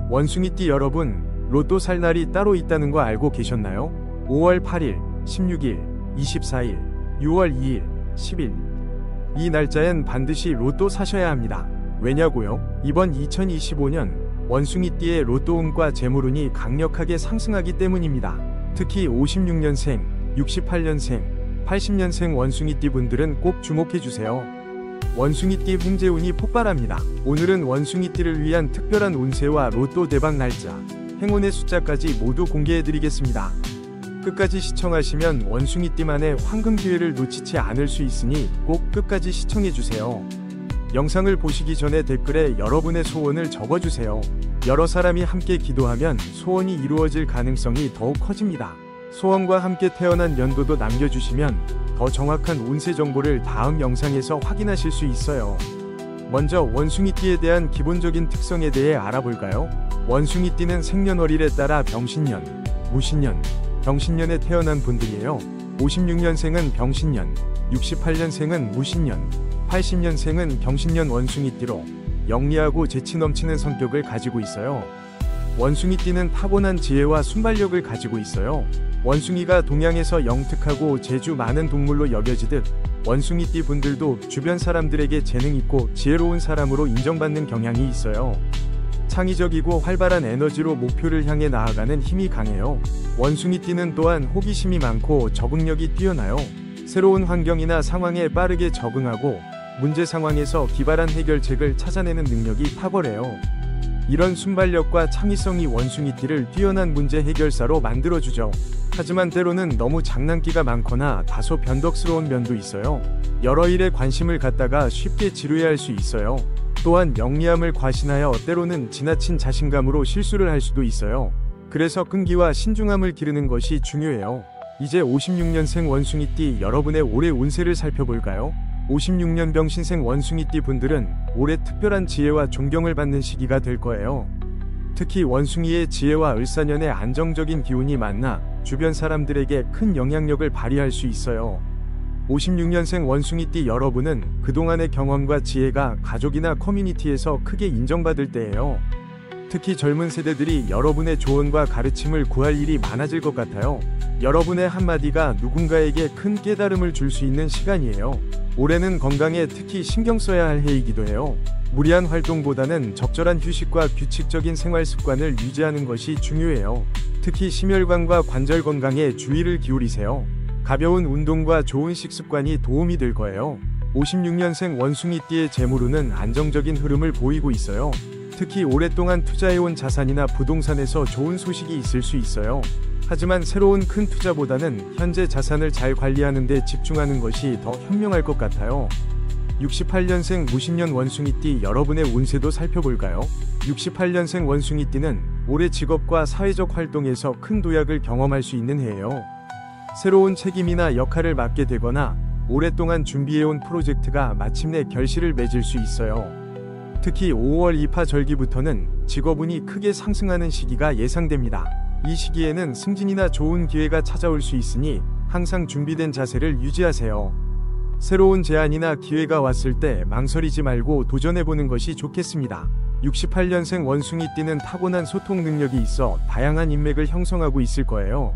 원숭이띠 여러분, 로또 살 날이 따로 있다는 거 알고 계셨나요? 5월 8일, 16일, 24일, 6월 2일, 10일. 이 날짜엔 반드시 로또 사셔야 합니다. 왜냐고요? 이번 2025년 원숭이띠의 로또 운과 재물운이 강력하게 상승하기 때문입니다. 특히 56년생, 68년생, 80년생 원숭이띠 분들은 꼭 주목해주세요. 원숭이띠 횡재운이 폭발합니다. 오늘은 원숭이띠를 위한 특별한 운세와 로또 대박 날짜, 행운의 숫자까지 모두 공개해드리겠습니다. 끝까지 시청하시면 원숭이띠만의 황금 기회를 놓치지 않을 수 있으니 꼭 끝까지 시청해주세요. 영상을 보시기 전에 댓글에 여러분의 소원을 적어주세요. 여러 사람이 함께 기도하면 소원이 이루어질 가능성이 더욱 커집니다. 소원과 함께 태어난 연도도 남겨주시면 더 정확한 운세 정보를 다음 영상에서 확인하실 수 있어요. 먼저 원숭이띠에 대한 기본적인 특성에 대해 알아볼까요? 원숭이띠는 생년월일에 따라 병신년, 무신년, 병신년에 태어난 분들이에요. 56년생은 병신년, 68년생은 무신년, 80년생은 병신년 원숭이띠로 영리하고 재치 넘치는 성격을 가지고 있어요. 원숭이띠는 타고난 지혜와 순발력을 가지고 있어요. 원숭이가 동양에서 영특하고 재주 많은 동물로 여겨지듯 원숭이띠 분들도 주변 사람들에게 재능있고 지혜로운 사람으로 인정받는 경향이 있어요. 창의적이고 활발한 에너지로 목표를 향해 나아가는 힘이 강해요. 원숭이띠는 또한 호기심이 많고 적응력이 뛰어나요. 새로운 환경이나 상황에 빠르게 적응하고 문제 상황에서 기발한 해결책을 찾아내는 능력이 탁월해요. 이런 순발력과 창의성이 원숭이띠를 뛰어난 문제 해결사로 만들어주죠. 하지만 때로는 너무 장난기가 많거나 다소 변덕스러운 면도 있어요. 여러 일에 관심을 갖다가 쉽게 지루해할 수 있어요. 또한 영리함을 과신하여 때로는 지나친 자신감으로 실수를 할 수도 있어요. 그래서 끈기와 신중함을 기르는 것이 중요해요. 이제 56년생 원숭이띠 여러분의 올해 운세를 살펴볼까요? 56년 병신생 원숭이띠 분들은 올해 특별한 지혜와 존경을 받는 시기가 될 거예요. 특히 원숭이의 지혜와 을사년의 안정적인 기운이 만나 주변 사람들에게 큰 영향력을 발휘할 수 있어요. 56년생 원숭이띠 여러분은 그동안의 경험과 지혜가 가족이나 커뮤니티에서 크게 인정받을 때예요. 특히 젊은 세대들이 여러분의 조언과 가르침을 구할 일이 많아질 것 같아요. 여러분의 한마디가 누군가에게 큰 깨달음을 줄 수 있는 시간이에요. 올해는 건강에 특히 신경 써야 할 해이기도 해요. 무리한 활동보다는 적절한 휴식과 규칙적인 생활 습관을 유지하는 것이 중요해요. 특히 심혈관과 관절 건강에 주의를 기울이세요. 가벼운 운동과 좋은 식습관이 도움이 될 거예요. 56년생 원숭이띠의 재물운은 안정적인 흐름을 보이고 있어요. 특히 오랫동안 투자해온 자산이나 부동산에서 좋은 소식이 있을 수 있어요. 하지만 새로운 큰 투자보다는 현재 자산을 잘 관리하는 데 집중하는 것이 더 현명할 것 같아요. 68년생 무신년 원숭이띠 여러분의 운세도 살펴볼까요? 68년생 원숭이띠는 올해 직업과 사회적 활동에서 큰 도약을 경험할 수 있는 해예요. 새로운 책임이나 역할을 맡게 되거나 오랫동안 준비해온 프로젝트가 마침내 결실을 맺을 수 있어요. 특히 5월 입하 절기부터는 직업운이 크게 상승하는 시기가 예상됩니다. 이 시기에는 승진이나 좋은 기회가 찾아올 수 있으니 항상 준비된 자세를 유지하세요. 새로운 제안이나 기회가 왔을 때 망설이지 말고 도전해보는 것이 좋겠습니다. 68년생 원숭이띠는 타고난 소통 능력이 있어 다양한 인맥을 형성하고 있을 거예요.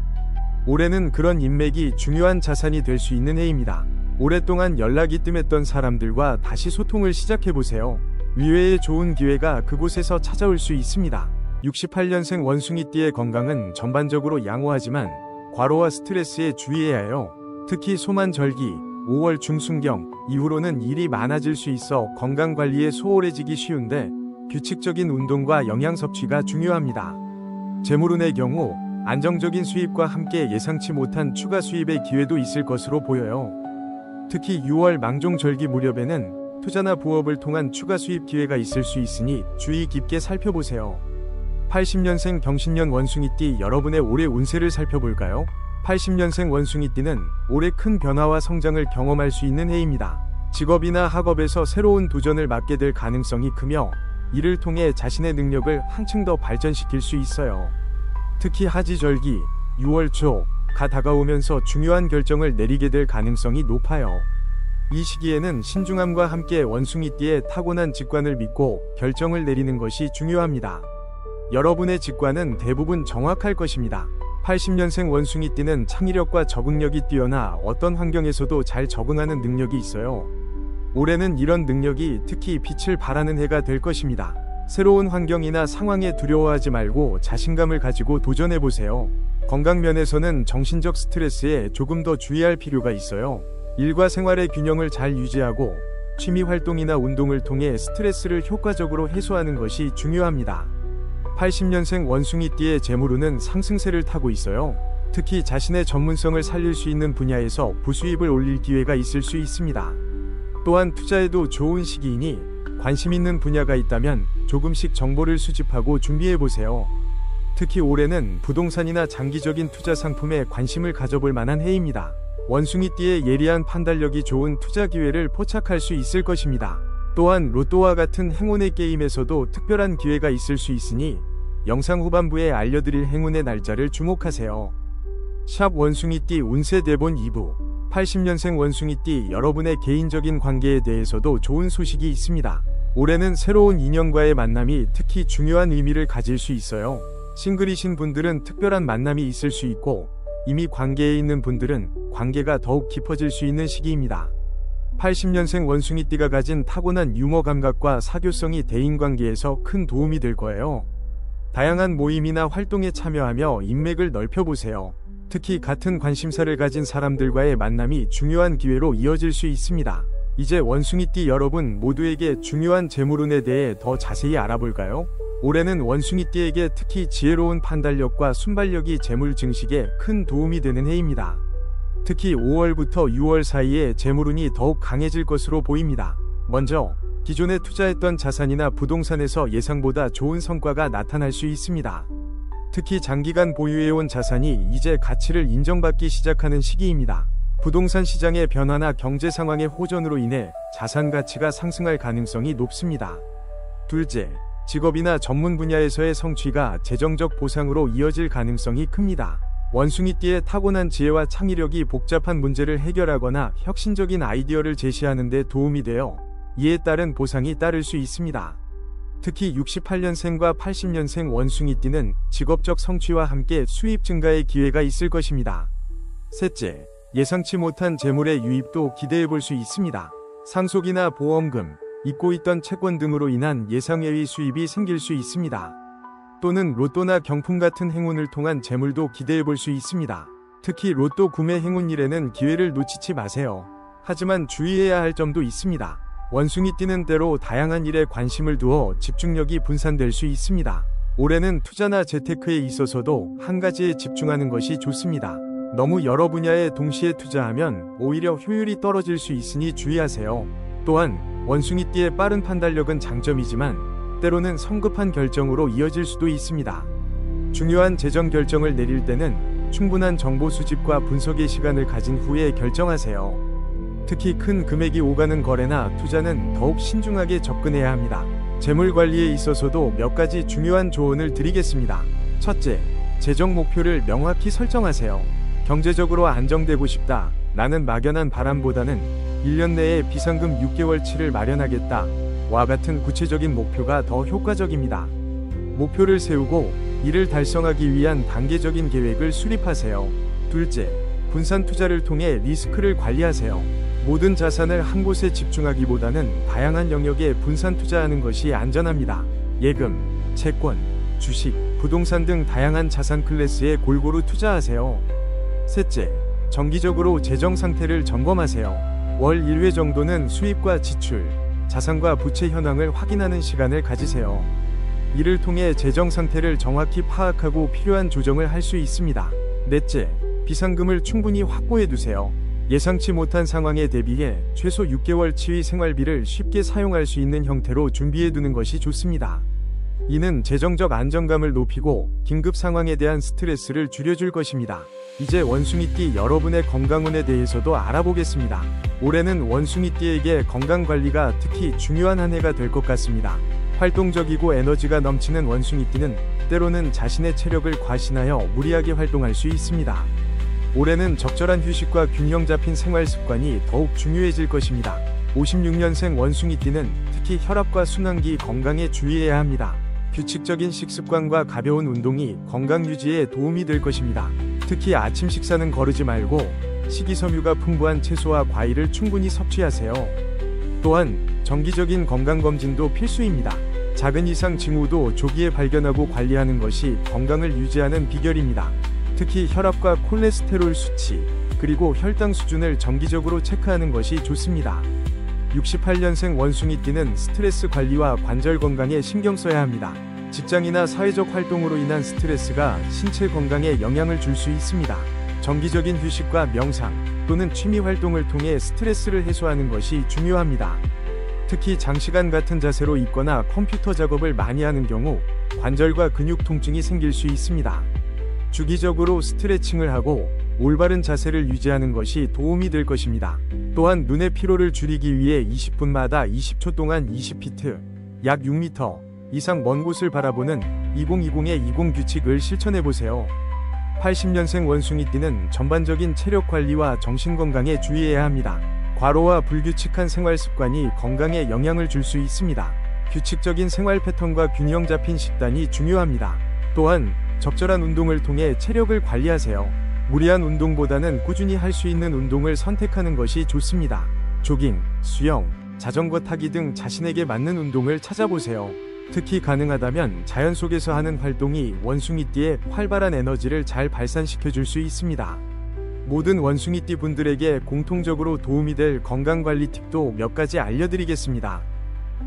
올해는 그런 인맥이 중요한 자산이 될 수 있는 해입니다. 오랫동안 연락이 뜸했던 사람들과 다시 소통을 시작해보세요. 위외의 좋은 기회가 그곳에서 찾아올 수 있습니다. 68년생 원숭이띠의 건강은 전반적으로 양호하지만 과로와 스트레스에 주의해야 해요. 특히 소만절기, 5월 중순경 이후로는 일이 많아질 수 있어 건강관리에 소홀해지기 쉬운데 규칙적인 운동과 영양 섭취가 중요합니다. 재물운의 경우 안정적인 수입과 함께 예상치 못한 추가 수입의 기회도 있을 것으로 보여요. 특히 6월 망종절기 무렵에는 투자나 부업을 통한 추가 수입 기회가 있을 수 있으니 주의 깊게 살펴보세요. 80년생 병신년 원숭이띠 여러분의 올해 운세를 살펴볼까요? 80년생 원숭이띠는 올해 큰 변화와 성장을 경험할 수 있는 해입니다. 직업이나 학업에서 새로운 도전을 맡게 될 가능성이 크며 이를 통해 자신의 능력을 한층 더 발전시킬 수 있어요. 특히 하지절기, 6월 초가 다가오면서 중요한 결정을 내리게 될 가능성이 높아요. 이 시기에는 신중함과 함께 원숭이띠의 타고난 직관을 믿고 결정을 내리는 것이 중요합니다. 여러분의 직관은 대부분 정확할 것입니다. 80년생 원숭이띠는 창의력과 적응력이 뛰어나 어떤 환경에서도 잘 적응하는 능력이 있어요. 올해는 이런 능력이 특히 빛을 발하는 해가 될 것입니다. 새로운 환경이나 상황에 두려워하지 말고 자신감을 가지고 도전해보세요. 건강 면에서는 정신적 스트레스에 조금 더 주의할 필요가 있어요. 일과 생활의 균형을 잘 유지하고 취미 활동이나 운동을 통해 스트레스를 효과적으로 해소하는 것이 중요합니다. 80년생 원숭이띠의 재물운은 상승세를 타고 있어요. 특히 자신의 전문성을 살릴 수 있는 분야에서 부수입을 올릴 기회가 있을 수 있습니다. 또한 투자에도 좋은 시기이니 관심 있는 분야가 있다면 조금씩 정보를 수집하고 준비해보세요. 특히 올해는 부동산이나 장기적인 투자 상품에 관심을 가져볼 만한 해입니다. 원숭이띠의 예리한 판단력이 좋은 투자 기회를 포착할 수 있을 것입니다. 또한 로또와 같은 행운의 게임에서도 특별한 기회가 있을 수 있으니 영상 후반부에 알려드릴 행운의 날짜를 주목하세요. 샵 원숭이띠 운세 대본 2부. 80년생 원숭이띠 여러분의 개인적인 관계에 대해서도 좋은 소식이 있습니다. 올해는 새로운 인연과의 만남이 특히 중요한 의미를 가질 수 있어요. 싱글이신 분들은 특별한 만남이 있을 수 있고 이미 관계에 있는 분들은 관계가 더욱 깊어질 수 있는 시기입니다. 80년생 원숭이띠가 가진 타고난 유머 감각과 사교성이 대인관계에서 큰 도움이 될 거예요. 다양한 모임이나 활동에 참여하며 인맥을 넓혀보세요. 특히 같은 관심사를 가진 사람들과의 만남이 중요한 기회로 이어질 수 있습니다. 이제 원숭이띠 여러분 모두에게 중요한 재물운에 대해 더 자세히 알아볼까요? 올해는 원숭이띠에게 특히 지혜로운 판단력과 순발력이 재물 증식에 큰 도움이 되는 해입니다. 특히 5월부터 6월 사이에 재물운이 더욱 강해질 것으로 보입니다. 먼저 기존에 투자했던 자산이나 부동산에서 예상보다 좋은 성과가 나타날 수 있습니다. 특히 장기간 보유해온 자산이 이제 가치를 인정받기 시작하는 시기입니다. 부동산 시장의 변화나 경제 상황의 호전으로 인해 자산 가치가 상승할 가능성이 높습니다. 둘째, 직업이나 전문 분야에서의 성취가 재정적 보상으로 이어질 가능성이 큽니다. 원숭이띠의 타고난 지혜와 창의력이 복잡한 문제를 해결하거나 혁신적인 아이디어를 제시하는 데 도움이 되어 이에 따른 보상이 따를 수 있습니다. 특히 68년생과 80년생 원숭이띠는 직업적 성취와 함께 수입 증가의 기회가 있을 것입니다. 셋째, 예상치 못한 재물의 유입도 기대해 볼 수 있습니다. 상속이나 보험금, 잊고 있던 채권 등으로 인한 예상외의 수입이 생길 수 있습니다. 또는 로또나 경품 같은 행운을 통한 재물도 기대해 볼 수 있습니다. 특히 로또 구매 행운일에는 기회를 놓치지 마세요. 하지만 주의해야 할 점도 있습니다. 원숭이띠는 때로 다양한 일에 관심을 두어 집중력이 분산될 수 있습니다. 올해는 투자나 재테크에 있어서도 한 가지에 집중하는 것이 좋습니다. 너무 여러 분야에 동시에 투자하면 오히려 효율이 떨어질 수 있으니 주의하세요. 또한 원숭이띠의 빠른 판단력은 장점이지만 때로는 성급한 결정으로 이어질 수도 있습니다. 중요한 재정 결정을 내릴 때는 충분한 정보 수집과 분석의 시간을 가진 후에 결정하세요. 특히 큰 금액이 오가는 거래나 투자는 더욱 신중하게 접근해야 합니다. 재물 관리에 있어서도 몇 가지 중요한 조언을 드리겠습니다. 첫째, 재정 목표를 명확히 설정하세요. 경제적으로 안정되고 싶다 라는 막연한 바람보다는 1년 내에 비상금 6개월치를 마련하겠다 와 같은 구체적인 목표가 더 효과적입니다. 목표를 세우고 이를 달성하기 위한 단계적인 계획을 수립하세요. 둘째, 분산 투자를 통해 리스크를 관리하세요. 모든 자산을 한 곳에 집중하기보다는 다양한 영역에 분산 투자하는 것이 안전합니다. 예금, 채권, 주식, 부동산 등 다양한 자산 클래스에 골고루 투자하세요. 셋째, 정기적으로 재정 상태를 점검하세요. 월 1회 정도는 수입과 지출, 자산과 부채 현황을 확인하는 시간을 가지세요. 이를 통해 재정 상태를 정확히 파악하고 필요한 조정을 할 수 있습니다. 넷째, 비상금을 충분히 확보해 두세요. 예상치 못한 상황에 대비해 최소 6개월치의 생활비를 쉽게 사용할 수 있는 형태로 준비해 두는 것이 좋습니다. 이는 재정적 안정감을 높이고 긴급 상황에 대한 스트레스를 줄여줄 것입니다. 이제 원숭이띠 여러분의 건강운에 대해서도 알아보겠습니다. 올해는 원숭이띠에게 건강관리가 특히 중요한 한 해가 될 것 같습니다. 활동적이고 에너지가 넘치는 원숭이띠는 때로는 자신의 체력을 과신하여 무리하게 활동할 수 있습니다. 올해는 적절한 휴식과 균형 잡힌 생활 습관이 더욱 중요해질 것입니다. 56년생 원숭이띠는 특히 혈압과 순환기 건강에 주의해야 합니다. 규칙적인 식습관과 가벼운 운동이 건강 유지에 도움이 될 것입니다. 특히 아침 식사는 거르지 말고 식이섬유가 풍부한 채소와 과일을 충분히 섭취하세요. 또한 정기적인 건강검진도 필수입니다. 작은 이상 징후도 조기에 발견하고 관리하는 것이 건강을 유지하는 비결입니다. 특히 혈압과 콜레스테롤 수치, 그리고 혈당 수준을 정기적으로 체크하는 것이 좋습니다. 68년생 원숭이띠는 스트레스 관리와 관절 건강에 신경 써야 합니다. 직장이나 사회적 활동으로 인한 스트레스가 신체 건강에 영향을 줄 수 있습니다. 정기적인 휴식과 명상 또는 취미 활동을 통해 스트레스를 해소하는 것이 중요합니다. 특히 장시간 같은 자세로 있거나 컴퓨터 작업을 많이 하는 경우 관절과 근육 통증이 생길 수 있습니다. 주기적으로 스트레칭을 하고 올바른 자세를 유지하는 것이 도움이 될 것입니다. 또한 눈의 피로를 줄이기 위해 20분마다 20초 동안 20피트, 약 6m 이상 먼 곳을 바라보는 2020의 20 규칙을 실천해보세요. 80년생 원숭이띠는 전반적인 체력 관리와 정신 건강에 주의해야 합니다. 과로와 불규칙한 생활 습관이 건강에 영향을 줄 수 있습니다. 규칙적인 생활 패턴과 균형 잡힌 식단이 중요합니다. 또한 적절한 운동을 통해 체력을 관리하세요. 무리한 운동보다는 꾸준히 할 수 있는 운동을 선택하는 것이 좋습니다. 조깅, 수영, 자전거 타기 등 자신에게 맞는 운동을 찾아보세요. 특히 가능하다면 자연 속에서 하는 활동이 원숭이띠의 활발한 에너지를 잘 발산시켜 줄 수 있습니다. 모든 원숭이띠 분들에게 공통적으로 도움이 될 건강관리 팁도 몇 가지 알려드리겠습니다.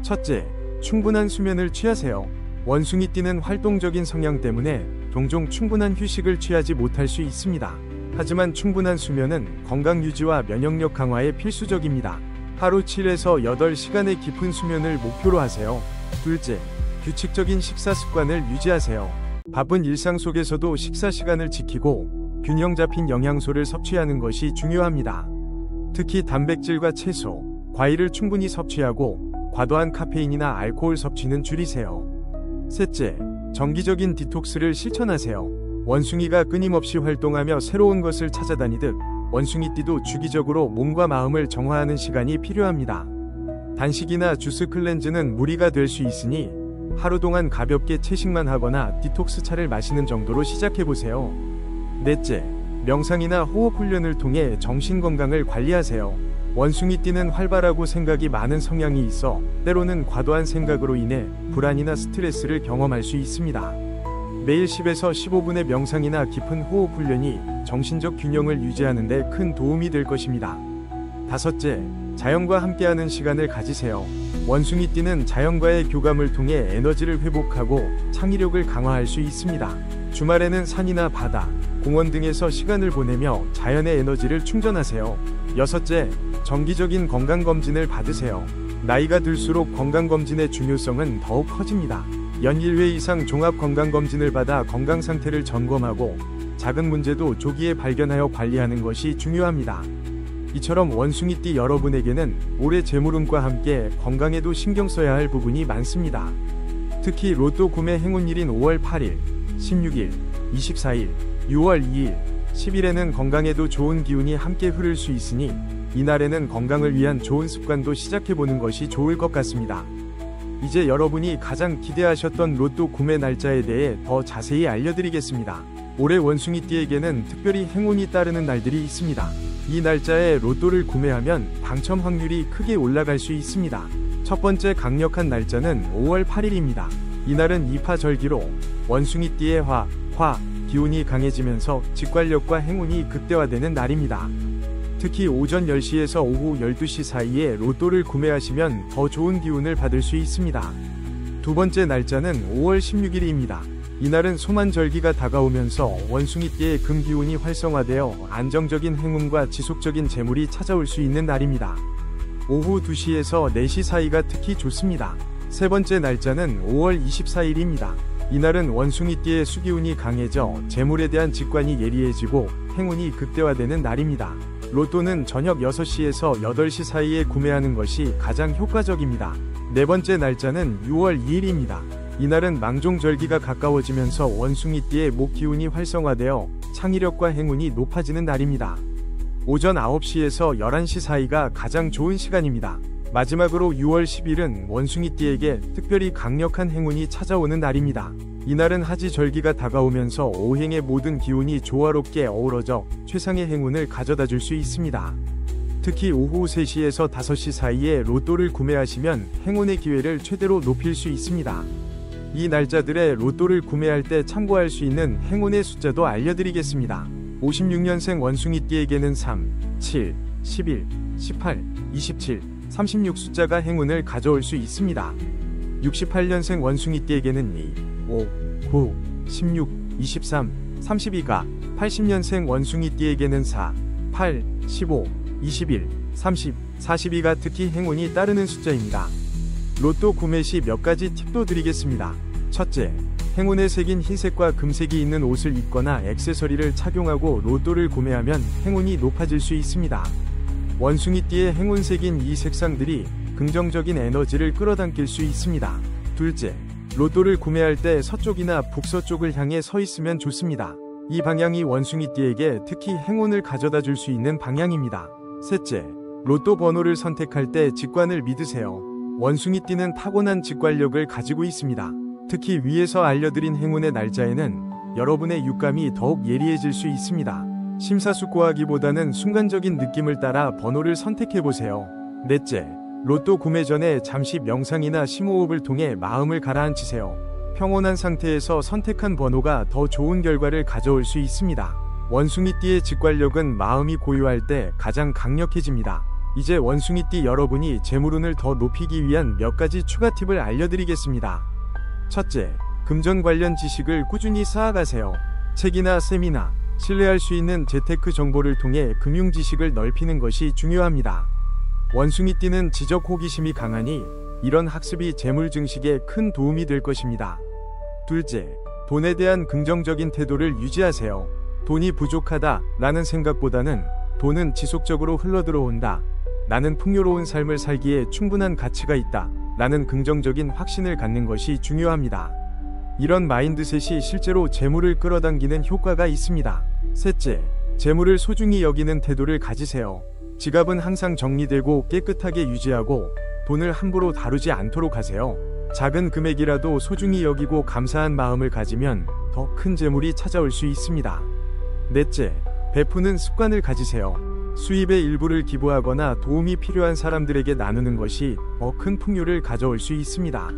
첫째, 충분한 수면을 취하세요. 원숭이띠는 활동적인 성향 때문에 종종 충분한 휴식을 취하지 못할 수 있습니다. 하지만 충분한 수면은 건강 유지와 면역력 강화에 필수적입니다. 하루 7에서 8시간의 깊은 수면을 목표로 하세요. 둘째, 규칙적인 식사 습관을 유지하세요. 바쁜 일상 속에서도 식사 시간을 지키고 균형 잡힌 영양소를 섭취하는 것이 중요합니다. 특히 단백질과 채소, 과일을 충분히 섭취하고 과도한 카페인이나 알코올 섭취는 줄이세요. 셋째, 정기적인 디톡스를 실천하세요. 원숭이가 끊임없이 활동하며 새로운 것을 찾아다니듯 원숭이띠도 주기적으로 몸과 마음을 정화하는 시간이 필요합니다. 단식이나 주스 클렌즈는 무리가 될 수 있으니 하루 동안 가볍게 채식만 하거나 디톡스 차를 마시는 정도로 시작해보세요. 넷째, 명상이나 호흡 훈련을 통해 정신 건강을 관리하세요. 원숭이띠는 활발하고 생각이 많은 성향이 있어 때로는 과도한 생각으로 인해 불안이나 스트레스를 경험할 수 있습니다. 매일 10에서 15분의 명상이나 깊은 호흡 훈련이 정신적 균형을 유지하는 데 큰 도움이 될 것입니다. 다섯째, 자연과 함께하는 시간을 가지세요. 원숭이띠는 자연과의 교감을 통해 에너지를 회복하고 창의력을 강화할 수 있습니다. 주말에는 산이나 바다, 공원 등에서 시간을 보내며 자연의 에너지를 충전하세요. 여섯째, 정기적인 건강검진을 받으세요. 나이가 들수록 건강검진의 중요성은 더욱 커집니다. 연 1회 이상 종합건강검진을 받아 건강 상태를 점검하고 작은 문제도 조기에 발견하여 관리하는 것이 중요합니다. 이처럼 원숭이띠 여러분에게는 올해 재물운과 함께 건강에도 신경 써야 할 부분이 많습니다. 특히 로또 구매 행운일인 5월 8일, 16일, 24일, 6월 2일, 10일에는 건강에도 좋은 기운이 함께 흐를 수 있으니 이날에는 건강을 위한 좋은 습관도 시작해보는 것이 좋을 것 같습니다. 이제 여러분이 가장 기대하셨던 로또 구매 날짜에 대해 더 자세히 알려드리겠습니다. 올해 원숭이띠에게는 특별히 행운이 따르는 날들이 있습니다. 이 날짜에 로또를 구매하면 당첨 확률이 크게 올라갈 수 있습니다. 첫 번째 강력한 날짜는 5월 8일입니다. 이날은 이파절기로 원숭이띠의 화 기운이 강해지면서 직관력과 행운이 극대화되는 날입니다. 특히 오전 10시에서 오후 12시 사이에 로또를 구매하시면 더 좋은 기운을 받을 수 있습니다. 두 번째 날짜는 5월 16일입니다. 이날은 소만절기가 다가오면서 원숭이띠의 금기운이 활성화되어 안정적인 행운과 지속적인 재물이 찾아올 수 있는 날입니다. 오후 2시에서 4시 사이가 특히 좋습니다. 세 번째 날짜는 5월 24일입니다. 이날은 원숭이띠의 수기운이 강해져 재물에 대한 직관이 예리해지고 행운이 극대화되는 날입니다. 로또는 저녁 6시에서 8시 사이에 구매하는 것이 가장 효과적입니다. 네 번째 날짜는 6월 2일입니다. 이날은 망종절기가 가까워지면서 원숭이띠의 목기운이 활성화되어 창의력과 행운이 높아지는 날입니다. 오전 9시에서 11시 사이가 가장 좋은 시간입니다. 마지막으로 6월 10일은 원숭이띠에게 특별히 강력한 행운이 찾아오는 날입니다. 이날은 하지절기가 다가오면서 오행의 모든 기운이 조화롭게 어우러져 최상의 행운을 가져다 줄 수 있습니다. 특히 오후 3시에서 5시 사이에 로또를 구매하시면 행운의 기회를 최대로 높일 수 있습니다. 이 날짜들의 로또를 구매할 때 참고할 수 있는 행운의 숫자도 알려드리겠습니다. 56년생 원숭이띠에게는 3, 7, 11, 18, 27, 36 숫자가 행운을 가져올 수 있습니다. 68년생 원숭이띠에게는 2, 5, 9, 16, 23, 32가, 80년생 원숭이띠에게는 4, 8, 15, 21, 30, 42가 특히 행운이 따르는 숫자입니다. 로또 구매 시 몇 가지 팁도 드리겠습니다. 첫째, 행운에 새긴 흰색과 금색이 있는 옷을 입거나 액세서리를 착용하고 로또를 구매하면 행운이 높아질 수 있습니다. 원숭이띠에 행운 새긴 이 색상들이 긍정적인 에너지를 끌어당길 수 있습니다. 둘째, 로또를 구매할 때 서쪽이나 북서쪽을 향해 서 있으면 좋습니다. 이 방향이 원숭이띠에게 특히 행운을 가져다 줄 수 있는 방향입니다. 셋째, 로또 번호를 선택할 때 직관을 믿으세요. 원숭이띠는 타고난 직관력을 가지고 있습니다. 특히 위에서 알려드린 행운의 날짜에는 여러분의 육감이 더욱 예리해질 수 있습니다. 심사숙고하기보다는 순간적인 느낌을 따라 번호를 선택해보세요. 넷째, 로또 구매 전에 잠시 명상이나 심호흡을 통해 마음을 가라앉히세요. 평온한 상태에서 선택한 번호가 더 좋은 결과를 가져올 수 있습니다. 원숭이띠의 직관력은 마음이 고요할 때 가장 강력해집니다. 이제 원숭이띠 여러분이 재물운을 더 높이기 위한 몇 가지 추가 팁을 알려드리겠습니다. 첫째, 금전 관련 지식을 꾸준히 쌓아가세요. 책이나 세미나, 신뢰할 수 있는 재테크 정보를 통해 금융 지식을 넓히는 것이 중요합니다. 원숭이띠는 지적 호기심이 강하니 이런 학습이 재물 증식에 큰 도움이 될 것입니다. 둘째, 돈에 대한 긍정적인 태도를 유지하세요. 돈이 부족하다 라는 생각보다는 돈은 지속적으로 흘러들어온다, 나는 풍요로운 삶을 살기에 충분한 가치가 있다 라는 긍정적인 확신을 갖는 것이 중요합니다. 이런 마인드셋이 실제로 재물을 끌어당기는 효과가 있습니다. 셋째, 재물을 소중히 여기는 태도를 가지세요. 지갑은 항상 정리되고 깨끗하게 유지하고 돈을 함부로 다루지 않도록 하세요. 작은 금액이라도 소중히 여기고 감사한 마음을 가지면 더 큰 재물이 찾아올 수 있습니다. 넷째, 베푸는 습관을 가지세요. 수입의 일부를 기부하거나 도움이 필요한 사람들에게 나누는 것이 더 큰 풍요를 가져올 수 있습니다.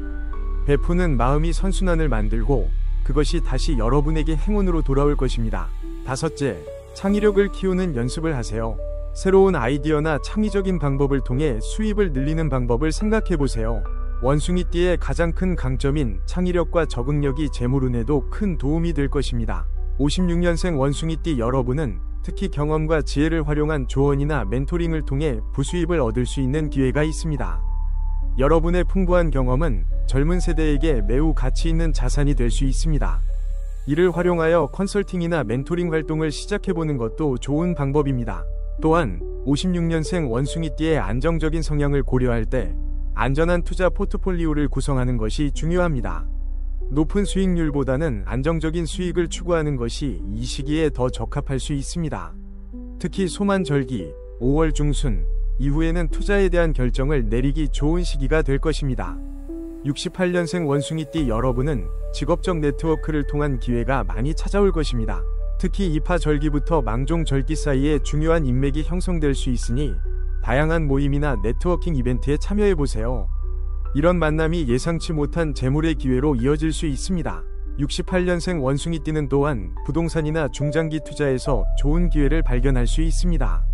베푸는 마음이 선순환을 만들고 그것이 다시 여러분에게 행운으로 돌아올 것입니다. 다섯째, 창의력을 키우는 연습을 하세요. 새로운 아이디어나 창의적인 방법을 통해 수입을 늘리는 방법을 생각해보세요. 원숭이띠의 가장 큰 강점인 창의력과 적응력이 재물운에도 큰 도움이 될 것입니다. 56년생 원숭이띠 여러분은 특히 경험과 지혜를 활용한 조언이나 멘토링을 통해 부수입을 얻을 수 있는 기회가 있습니다. 여러분의 풍부한 경험은 젊은 세대에게 매우 가치 있는 자산이 될 수 있습니다. 이를 활용하여 컨설팅이나 멘토링 활동을 시작해보는 것도 좋은 방법입니다. 또한 56년생 원숭이띠의 안정적인 성향을 고려할 때 안전한 투자 포트폴리오를 구성하는 것이 중요합니다. 높은 수익률보다는 안정적인 수익을 추구하는 것이 이 시기에 더 적합할 수 있습니다. 특히 소만절기, 5월 중순 이후에는 투자에 대한 결정을 내리기 좋은 시기가 될 것입니다. 68년생 원숭이띠 여러분은 직업적 네트워크를 통한 기회가 많이 찾아올 것입니다. 특히 입하절기부터 망종절기 사이에 중요한 인맥이 형성될 수 있으니 다양한 모임이나 네트워킹 이벤트에 참여해보세요. 이런 만남이 예상치 못한 재물의 기회로 이어질 수 있습니다. 68년생 원숭이띠는 또한 부동산이나 중장기 투자에서 좋은 기회를 발견할 수 있습니다.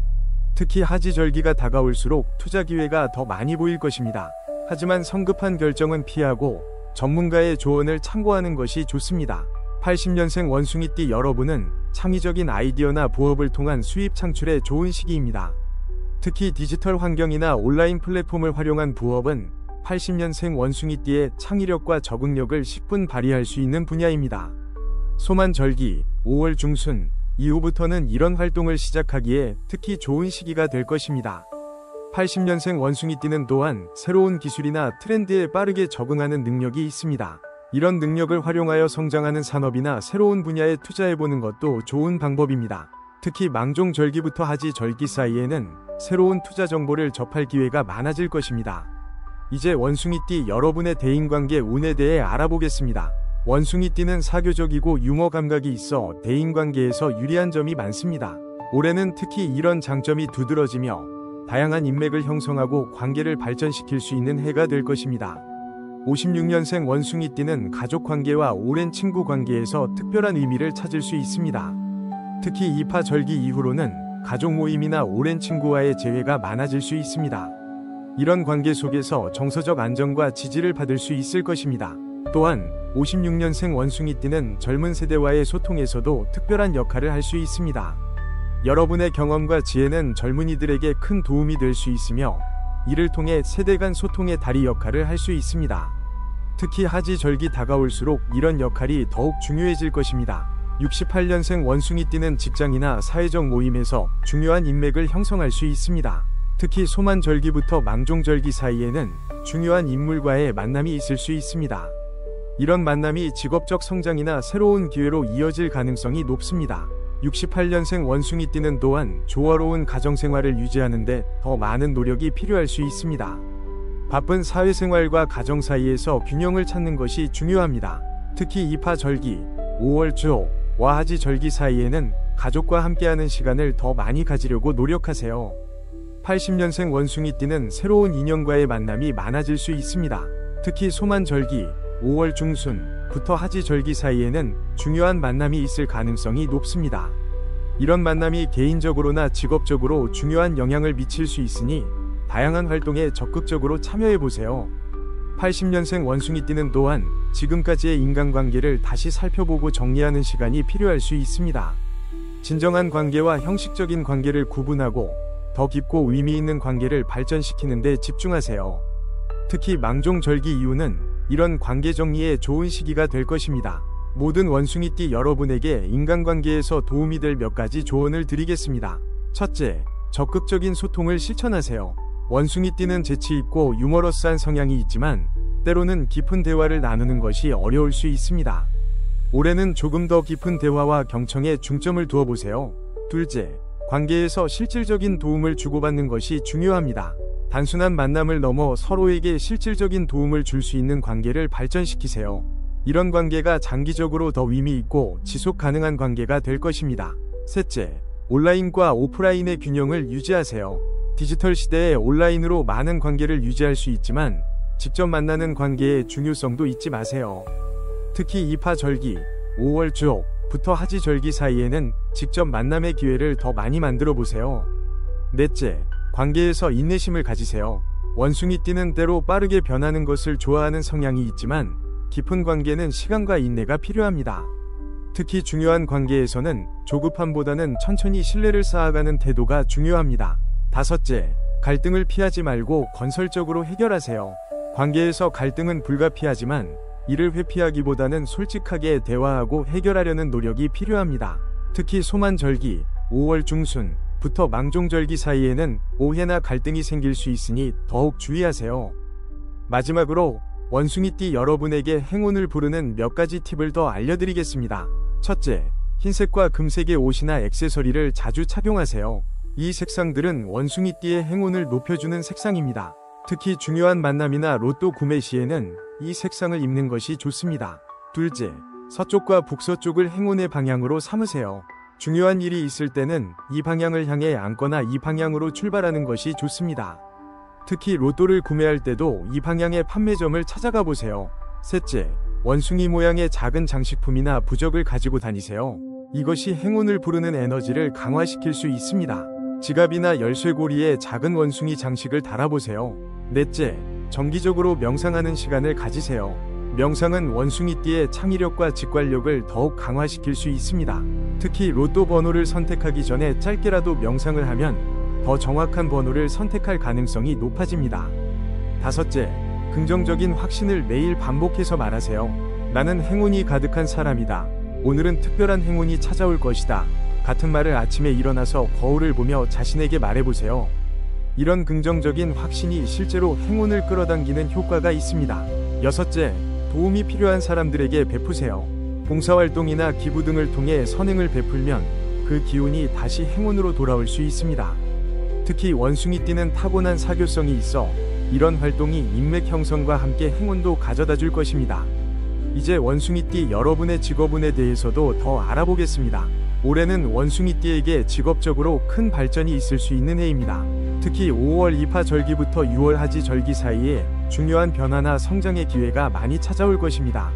특히 하지절기가 다가올수록 투자 기회가 더 많이 보일 것입니다. 하지만 성급한 결정은 피하고 전문가의 조언을 참고하는 것이 좋습니다. 80년생 원숭이띠 여러분은 창의적인 아이디어나 부업을 통한 수입 창출에 좋은 시기입니다. 특히 디지털 환경이나 온라인 플랫폼을 활용한 부업은 80년생 원숭이띠의 창의력과 적응력을 10분 발휘할 수 있는 분야입니다. 소만절기, 5월 중순 이후부터는 이런 활동을 시작하기에 특히 좋은 시기가 될 것입니다. 80년생 원숭이띠는 또한 새로운 기술이나 트렌드에 빠르게 적응하는 능력이 있습니다. 이런 능력을 활용하여 성장하는 산업이나 새로운 분야에 투자해보는 것도 좋은 방법입니다. 특히 망종절기부터 하지절기 사이에는 새로운 투자 정보를 접할 기회가 많아질 것입니다. 이제 원숭이띠 여러분의 대인관계 운에 대해 알아보겠습니다. 원숭이띠는 사교적이고 유머 감각이 있어 대인관계에서 유리한 점이 많습니다. 올해는 특히 이런 장점이 두드러지며 다양한 인맥을 형성하고 관계를 발전시킬 수 있는 해가 될 것입니다. 56년생 원숭이띠는 가족관계와 오랜 친구관계에서 특별한 의미를 찾을 수 있습니다. 특히 입하절기 이후로는 가족 모임이나 오랜 친구와의 재회가 많아질 수 있습니다. 이런 관계 속에서 정서적 안정과 지지를 받을 수 있을 것입니다. 또한 56년생 원숭이띠는 젊은 세대와의 소통에서도 특별한 역할을 할 수 있습니다. 여러분의 경험과 지혜는 젊은이들에게 큰 도움이 될 수 있으며 이를 통해 세대 간 소통의 다리 역할을 할 수 있습니다. 특히 하지절기 다가올수록 이런 역할이 더욱 중요해질 것입니다. 68년생 원숭이띠는 직장이나 사회적 모임에서 중요한 인맥을 형성할 수 있습니다. 특히 소만절기부터 망종절기 사이에는 중요한 인물과의 만남이 있을 수 있습니다. 이런 만남이 직업적 성장이나 새로운 기회로 이어질 가능성이 높습니다. 68년생 원숭이띠는 또한 조화로운 가정생활을 유지하는 데 더 많은 노력이 필요할 수 있습니다. 바쁜 사회생활과 가정 사이에서 균형을 찾는 것이 중요합니다. 특히 입하절기, 5월 초와 하지절기 사이에는 가족과 함께하는 시간을 더 많이 가지려고 노력하세요. 80년생 원숭이띠는 새로운 인연과의 만남이 많아질 수 있습니다. 특히 소만절기, 5월 중순부터 하지절기 사이에는 중요한 만남이 있을 가능성이 높습니다. 이런 만남이 개인적으로나 직업적으로 중요한 영향을 미칠 수 있으니 다양한 활동에 적극적으로 참여해보세요. 80년생 원숭이띠는 또한 지금까지의 인간관계를 다시 살펴보고 정리하는 시간이 필요할 수 있습니다. 진정한 관계와 형식적인 관계를 구분하고 더 깊고 의미 있는 관계를 발전시키는 데 집중하세요. 특히 망종절기 이후는 이런 관계 정리에 좋은 시기가 될 것입니다. 모든 원숭이띠 여러분에게 인간관계에서 도움이 될 몇 가지 조언을 드리겠습니다. 첫째, 적극적인 소통을 실천하세요. 원숭이띠는 재치있고 유머러스한 성향이 있지만 때로는 깊은 대화를 나누는 것이 어려울 수 있습니다. 올해는 조금 더 깊은 대화와 경청에 중점을 두어보세요. 둘째, 관계에서 실질적인 도움을 주고받는 것이 중요합니다. 단순한 만남을 넘어 서로에게 실질적인 도움을 줄 수 있는 관계를 발전시키세요. 이런 관계가 장기적으로 더 의미 있고 지속 가능한 관계가 될 것입니다. 셋째, 온라인과 오프라인의 균형을 유지하세요. 디지털 시대에 온라인으로 많은 관계를 유지할 수 있지만 직접 만나는 관계의 중요성도 잊지 마세요. 특히 입하절기, 5월 초부터 하지절기 사이에는 직접 만남의 기회를 더 많이 만들어 보세요. 넷째, 관계에서 인내심을 가지세요. 원숭이띠는 때로 빠르게 변하는 것을 좋아하는 성향이 있지만 깊은 관계는 시간과 인내가 필요합니다. 특히 중요한 관계에서는 조급함보다는 천천히 신뢰를 쌓아가는 태도가 중요합니다. 다섯째, 갈등을 피하지 말고 건설적으로 해결하세요. 관계에서 갈등은 불가피하지만 이를 회피하기보다는 솔직하게 대화하고 해결하려는 노력이 필요합니다. 특히 소만절기, 5월 중순부터 망종절기 사이에는 오해나 갈등이 생길 수 있으니 더욱 주의하세요. 마지막으로 원숭이띠 여러분에게 행운을 부르는 몇 가지 팁을 더 알려드리겠습니다. 첫째, 흰색과 금색의 옷이나 액세서리를 자주 착용하세요. 이 색상들은 원숭이띠의 행운을 높여주는 색상입니다. 특히 중요한 만남이나 로또 구매 시에는 이 색상을 입는 것이 좋습니다. 둘째, 서쪽과 북서쪽을 행운의 방향으로 삼으세요. 중요한 일이 있을 때는 이 방향을 향해 앉거나 이 방향으로 출발하는 것이 좋습니다. 특히 로또를 구매할 때도 이 방향의 판매점을 찾아가 보세요. 셋째, 원숭이 모양의 작은 장식품이나 부적을 가지고 다니세요. 이것이 행운을 부르는 에너지를 강화시킬 수 있습니다. 지갑이나 열쇠고리에 작은 원숭이 장식을 달아보세요. 넷째, 정기적으로 명상하는 시간을 가지세요. 명상은 원숭이띠의 창의력과 직관력을 더욱 강화시킬 수 있습니다. 특히 로또 번호를 선택하기 전에 짧게라도 명상을 하면 더 정확한 번호를 선택할 가능성이 높아집니다. 다섯째, 긍정적인 확신을 매일 반복해서 말하세요. 나는 행운이 가득한 사람이다. 오늘은 특별한 행운이 찾아올 것이다. 같은 말을 아침에 일어나서 거울을 보며 자신에게 말해보세요. 이런 긍정적인 확신이 실제로 행운을 끌어당기는 효과가 있습니다. 여섯째, 도움이 필요한 사람들에게 베푸세요. 봉사활동이나 기부 등을 통해 선행을 베풀면 그 그 기운이 다시 행운으로 돌아올 수 있습니다. 특히 원숭이띠는 타고난 사교성이 있어 이런 활동이 인맥 형성과 함께 행운도 가져다 줄 것입니다. 이제 원숭이띠 여러분의 직업운에 대해서도 더 알아보겠습니다. 올해는 원숭이띠에게 직업적으로 큰 발전이 있을 수 있는 해입니다. 특히 5월 입하절기부터 6월 하지절기 사이에 중요한 변화나 성장의 기회가 많이 찾아올 것입니다.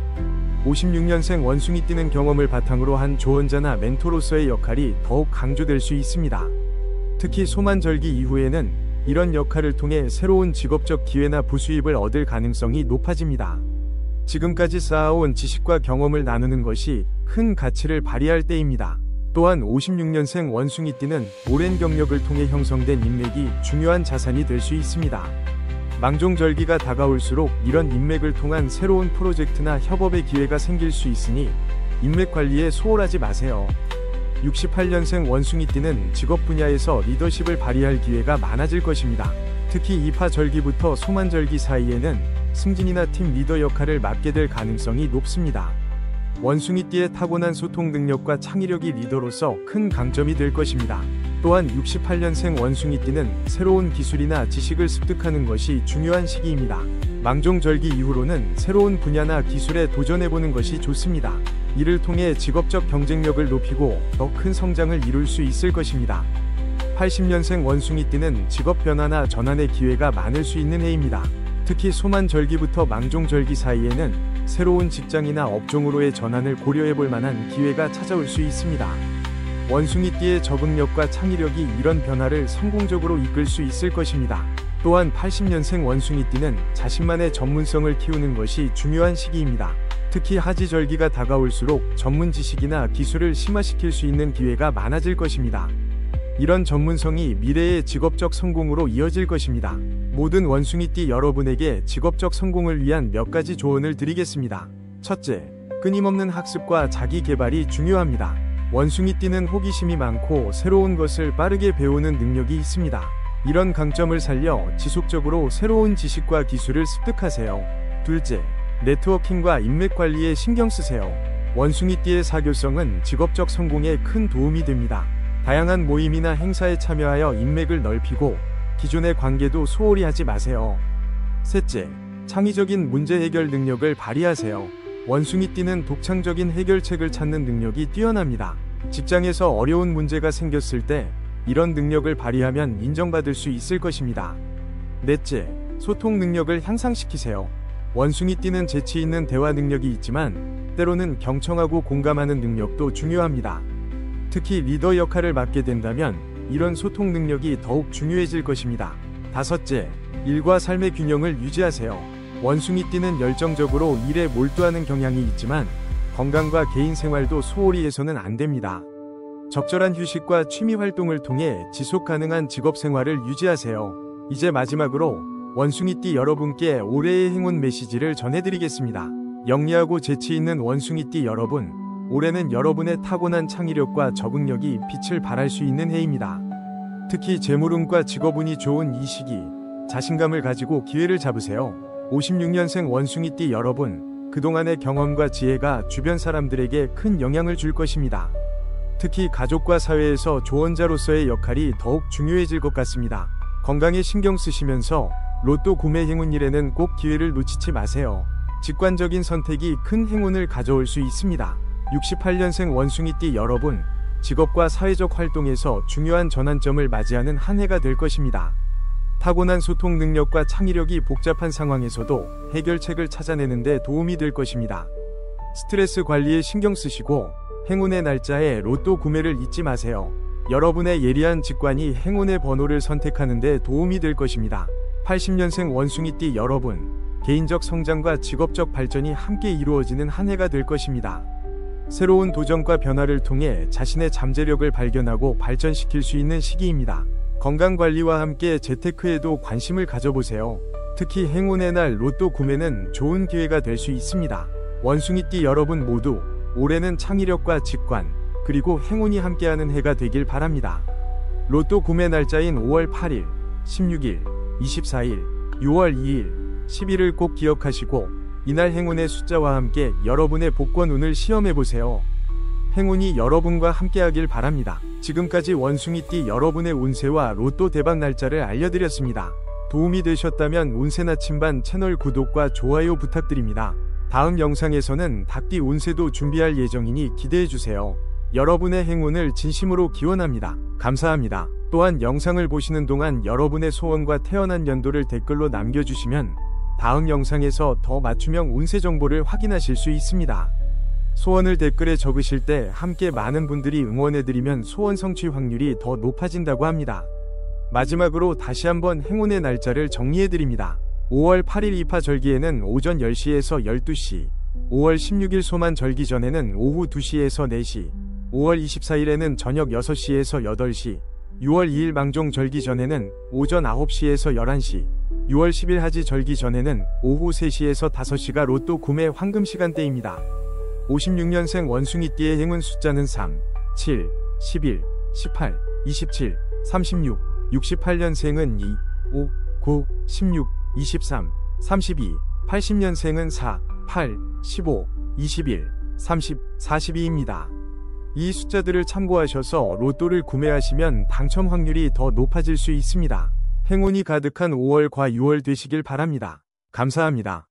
56년생 원숭이띠는 경험을 바탕으로 한 조언자나 멘토로서의 역할이 더욱 강조될 수 있습니다. 특히 소만절기 이후에는 이런 역할을 통해 새로운 직업적 기회나 부수입을 얻을 가능성이 높아집니다. 지금까지 쌓아온 지식과 경험을 나누는 것이 큰 가치를 발휘할 때입니다. 또한 56년생 원숭이띠는 오랜 경력을 통해 형성된 인맥이 중요한 자산이 될 수 있습니다. 망종절기가 다가올수록 이런 인맥을 통한 새로운 프로젝트나 협업의 기회가 생길 수 있으니 인맥 관리에 소홀하지 마세요. 68년생 원숭이띠는 직업 분야에서 리더십을 발휘할 기회가 많아질 것입니다. 특히 입하절기부터 소만절기 사이에는 승진이나 팀 리더 역할을 맡게 될 가능성이 높습니다. 원숭이띠의 타고난 소통 능력과 창의력이 리더로서 큰 강점이 될 것입니다. 또한 68년생 원숭이띠는 새로운 기술이나 지식을 습득하는 것이 중요한 시기입니다. 망종절기 이후로는 새로운 분야나 기술에 도전해보는 것이 좋습니다. 이를 통해 직업적 경쟁력을 높이고 더 큰 성장을 이룰 수 있을 것입니다. 80년생 원숭이띠는 직업 변화나 전환의 기회가 많을 수 있는 해입니다. 특히 소만절기부터 망종절기 사이에는 새로운 직장이나 업종으로의 전환을 고려해볼 만한 기회가 찾아올 수 있습니다. 원숭이띠의 적응력과 창의력이 이런 변화를 성공적으로 이끌 수 있을 것입니다. 또한 80년생 원숭이띠는 자신만의 전문성을 키우는 것이 중요한 시기입니다. 특히 하지절기가 다가올수록 전문 지식이나 기술을 심화시킬 수 있는 기회가 많아질 것입니다. 이런 전문성이 미래의 직업적 성공으로 이어질 것입니다. 모든 원숭이띠 여러분에게 직업적 성공을 위한 몇 가지 조언을 드리겠습니다. 첫째, 끊임없는 학습과 자기 개발이 중요합니다. 원숭이띠는 호기심이 많고 새로운 것을 빠르게 배우는 능력이 있습니다. 이런 강점을 살려 지속적으로 새로운 지식과 기술을 습득하세요. 둘째, 네트워킹과 인맥 관리에 신경 쓰세요. 원숭이띠의 사교성은 직업적 성공에 큰 도움이 됩니다. 다양한 모임이나 행사에 참여하여 인맥을 넓히고 기존의 관계도 소홀히 하지 마세요. 셋째, 창의적인 문제 해결 능력을 발휘하세요. 원숭이띠는 독창적인 해결책을 찾는 능력이 뛰어납니다. 직장에서 어려운 문제가 생겼을 때 이런 능력을 발휘하면 인정받을 수 있을 것입니다. 넷째, 소통 능력을 향상시키세요. 원숭이띠는 재치 있는 대화 능력이 있지만 때로는 경청하고 공감하는 능력도 중요합니다. 특히 리더 역할을 맡게 된다면 이런 소통 능력이 더욱 중요해질 것입니다. 다섯째, 일과 삶의 균형을 유지하세요. 원숭이띠는 열정적으로 일에 몰두하는 경향이 있지만 건강과 개인 생활도 소홀히 해서는 안 됩니다. 적절한 휴식과 취미 활동을 통해 지속 가능한 직업 생활을 유지하세요. 이제 마지막으로 원숭이띠 여러분께 올해의 행운 메시지를 전해드리겠습니다. 영리하고 재치 있는 원숭이띠 여러분, 올해는 여러분의 타고난 창의력과 적응력이 빛을 발할 수 있는 해입니다. 특히 재물운과 직업운이 좋은 이 시기, 자신감을 가지고 기회를 잡으세요. 56년생 원숭이띠 여러분, 그동안의 경험과 지혜가 주변 사람들에게 큰 영향을 줄 것입니다. 특히 가족과 사회에서 조언자로서의 역할이 더욱 중요해질 것 같습니다. 건강에 신경 쓰시면서 로또 구매 행운일에는 꼭 기회를 놓치지 마세요. 직관적인 선택이 큰 행운을 가져올 수 있습니다. 68년생 원숭이띠 여러분, 직업과 사회적 활동에서 중요한 전환점을 맞이하는 한 해가 될 것입니다. 타고난 소통 능력과 창의력이 복잡한 상황에서도 해결책을 찾아내는 데 도움이 될 것입니다. 스트레스 관리에 신경 쓰시고 행운의 날짜에 로또 구매를 잊지 마세요. 여러분의 예리한 직관이 행운의 번호를 선택하는 데 도움이 될 것입니다. 80년생 원숭이띠 여러분, 개인적 성장과 직업적 발전이 함께 이루어지는 한 해가 될 것입니다. 새로운 도전과 변화를 통해 자신의 잠재력을 발견하고 발전시킬 수 있는 시기입니다. 건강관리와 함께 재테크에도 관심을 가져보세요. 특히 행운의 날 로또 구매는 좋은 기회가 될 수 있습니다. 원숭이띠 여러분 모두 올해는 창의력과 직관, 그리고 행운이 함께하는 해가 되길 바랍니다. 로또 구매 날짜인 5월 8일, 16일, 24일, 6월 2일, 10일을 꼭 기억하시고 이날 행운의 숫자와 함께 여러분의 복권 운을 시험해보세요. 행운이 여러분과 함께하길 바랍니다. 지금까지 원숭이띠 여러분의 운세와 로또 대박 날짜를 알려드렸습니다. 도움이 되셨다면 운세 나침반 채널 구독과 좋아요 부탁드립니다. 다음 영상에서는 닭띠 운세도 준비할 예정이니 기대해주세요. 여러분의 행운을 진심으로 기원합니다. 감사합니다. 또한 영상을 보시는 동안 여러분의 소원과 태어난 연도를 댓글로 남겨주시면 다음 영상에서 더 맞춤형 운세 정보를 확인하실 수 있습니다. 소원을 댓글에 적으실 때 함께 많은 분들이 응원해드리면 소원 성취 확률이 더 높아진다고 합니다. 마지막으로 다시 한번 행운의 날짜를 정리해드립니다. 5월 8일 이파절기에는 오전 10시에서 12시, 5월 16일 소만절기 전에는 오후 2시에서 4시, 5월 24일에는 저녁 6시에서 8시, 6월 2일 망종절기 전에는 오전 9시에서 11시, 6월 10일 하지절기 전에는 오후 3시에서 5시가 로또 구매 황금 시간대입니다. 56년생 원숭이띠의 행운 숫자는 3, 7, 11, 18, 27, 36, 68년생은 2, 5, 9, 16, 23, 32, 80년생은 4, 8, 15, 21, 30, 42입니다. 이 숫자들을 참고하셔서 로또를 구매하시면 당첨 확률이 더 높아질 수 있습니다. 행운이 가득한 5월과 6월 되시길 바랍니다. 감사합니다.